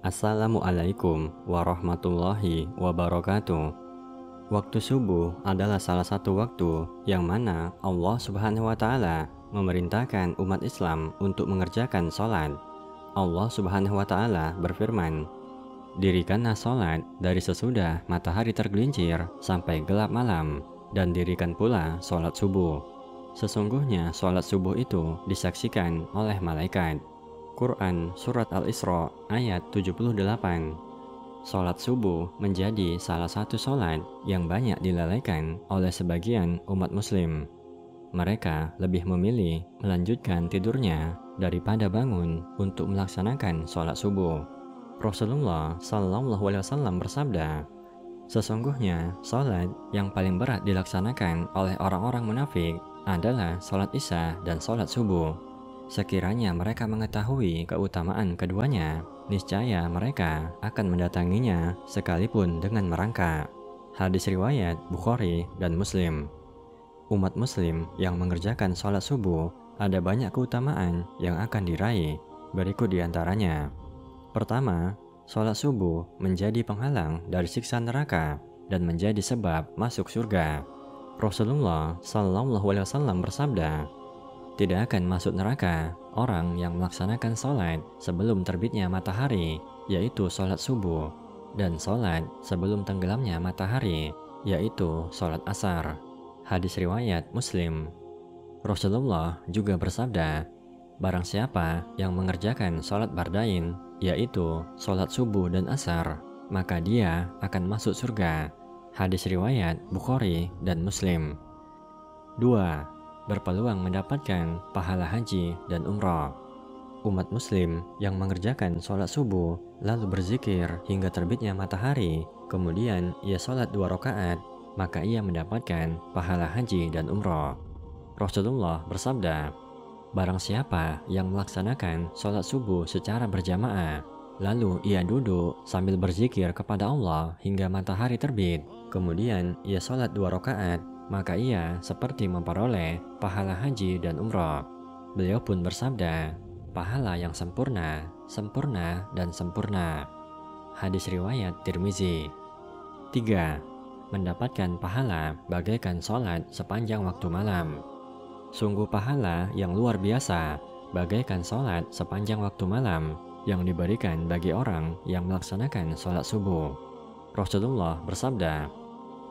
Assalamualaikum warahmatullahi wabarakatuh. Waktu subuh adalah salah satu waktu yang mana Allah Subhanahu wa Ta'ala memerintahkan umat Islam untuk mengerjakan sholat. Allah Subhanahu wa Ta'ala berfirman, "Dirikanlah sholat dari sesudah matahari tergelincir sampai gelap malam, dan dirikan pula sholat subuh. Sesungguhnya sholat subuh itu disaksikan oleh malaikat." Quran Surat Al-Isra ayat 78. Sholat subuh menjadi salah satu sholat yang banyak dilalaikan oleh sebagian umat muslim. Mereka lebih memilih melanjutkan tidurnya daripada bangun untuk melaksanakan sholat subuh. Rasulullah Shallallahu Alaihi Wasallam bersabda, "Sesungguhnya sholat yang paling berat dilaksanakan oleh orang-orang munafik adalah sholat isya dan sholat subuh. Sekiranya mereka mengetahui keutamaan keduanya, niscaya mereka akan mendatanginya sekalipun dengan merangkak." Hadis riwayat Bukhari dan Muslim. Umat muslim yang mengerjakan sholat subuh ada banyak keutamaan yang akan diraih. Berikut diantaranya. Pertama, sholat subuh menjadi penghalang dari siksa neraka dan menjadi sebab masuk surga. Rasulullah Shallallahu Alaihi Wasallam bersabda, "Tidak akan masuk neraka orang yang melaksanakan sholat sebelum terbitnya matahari, yaitu sholat subuh, dan sholat sebelum tenggelamnya matahari, yaitu sholat asar." Hadis riwayat Muslim. Rasulullah juga bersabda, "Barang siapa yang mengerjakan sholat bardain, yaitu sholat subuh dan asar, maka dia akan masuk surga." Hadis riwayat Bukhari dan Muslim. 2. Berpeluang mendapatkan pahala haji dan umrah. Umat muslim yang mengerjakan sholat subuh lalu berzikir hingga terbitnya matahari, kemudian ia sholat 2 rakaat, maka ia mendapatkan pahala haji dan umrah. Rasulullah bersabda, "Barang siapa yang melaksanakan sholat subuh secara berjamaah, lalu ia duduk sambil berzikir kepada Allah hingga matahari terbit, kemudian ia sholat 2 rakaat, maka ia seperti memperoleh pahala haji dan umrah." Beliau pun bersabda, "Pahala yang sempurna, sempurna, dan sempurna." Hadis riwayat Tirmizi. 3. Mendapatkan pahala bagaikan sholat sepanjang waktu malam. Sungguh pahala yang luar biasa bagaikan sholat sepanjang waktu malam yang diberikan bagi orang yang melaksanakan sholat subuh. Rasulullah bersabda,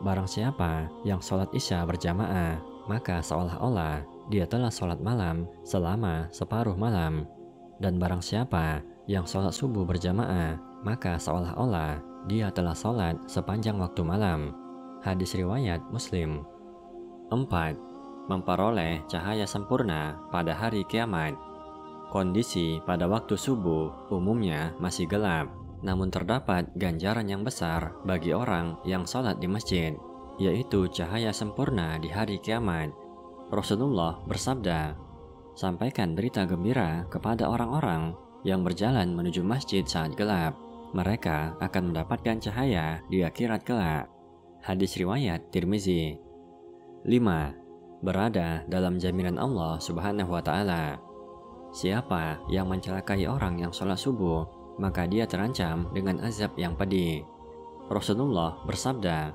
"Barang siapa yang sholat isya berjamaah, maka seolah-olah dia telah sholat malam selama separuh malam. Dan barang siapa yang sholat subuh berjamaah, maka seolah-olah dia telah sholat sepanjang waktu malam." Hadis riwayat Muslim. 4. Memperoleh cahaya sempurna pada hari kiamat. Kondisi pada waktu subuh umumnya masih gelap, namun terdapat ganjaran yang besar bagi orang yang sholat di masjid, yaitu cahaya sempurna di hari kiamat. Rasulullah bersabda, "Sampaikan berita gembira kepada orang-orang yang berjalan menuju masjid saat gelap. Mereka akan mendapatkan cahaya di akhirat kelak." Hadis riwayat Tirmizi. 5. Berada dalam jaminan Allah Subhanahu wa Ta'ala. Siapa yang mencelakai orang yang sholat subuh, maka dia terancam dengan azab yang pedih. Rasulullah bersabda,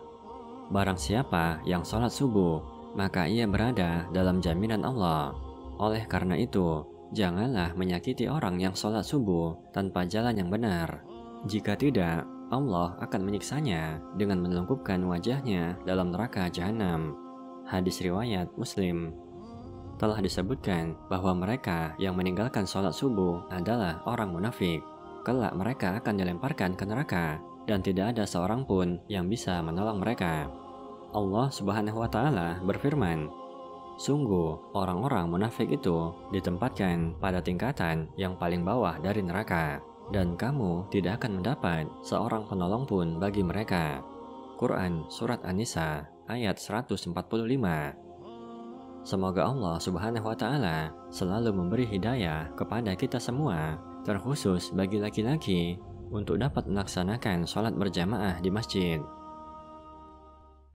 "Barang siapa yang sholat subuh, maka ia berada dalam jaminan Allah. Oleh karena itu, janganlah menyakiti orang yang sholat subuh tanpa jalan yang benar. Jika tidak, Allah akan menyiksanya dengan menelungkupkan wajahnya dalam neraka jahanam." Hadis riwayat Muslim. Telah disebutkan bahwa mereka yang meninggalkan sholat subuh adalah orang munafik. Kelak mereka akan dilemparkan ke neraka dan tidak ada seorang pun yang bisa menolong mereka. Allah Subhanahu wa Ta'ala berfirman, "Sungguh orang-orang munafik itu ditempatkan pada tingkatan yang paling bawah dari neraka, dan kamu tidak akan mendapat seorang penolong pun bagi mereka." Quran Surat An-Nisa ayat 145. Semoga Allah Subhanahu wa Ta'ala selalu memberi hidayah kepada kita semua, terkhusus bagi laki-laki, untuk dapat melaksanakan sholat berjamaah di masjid.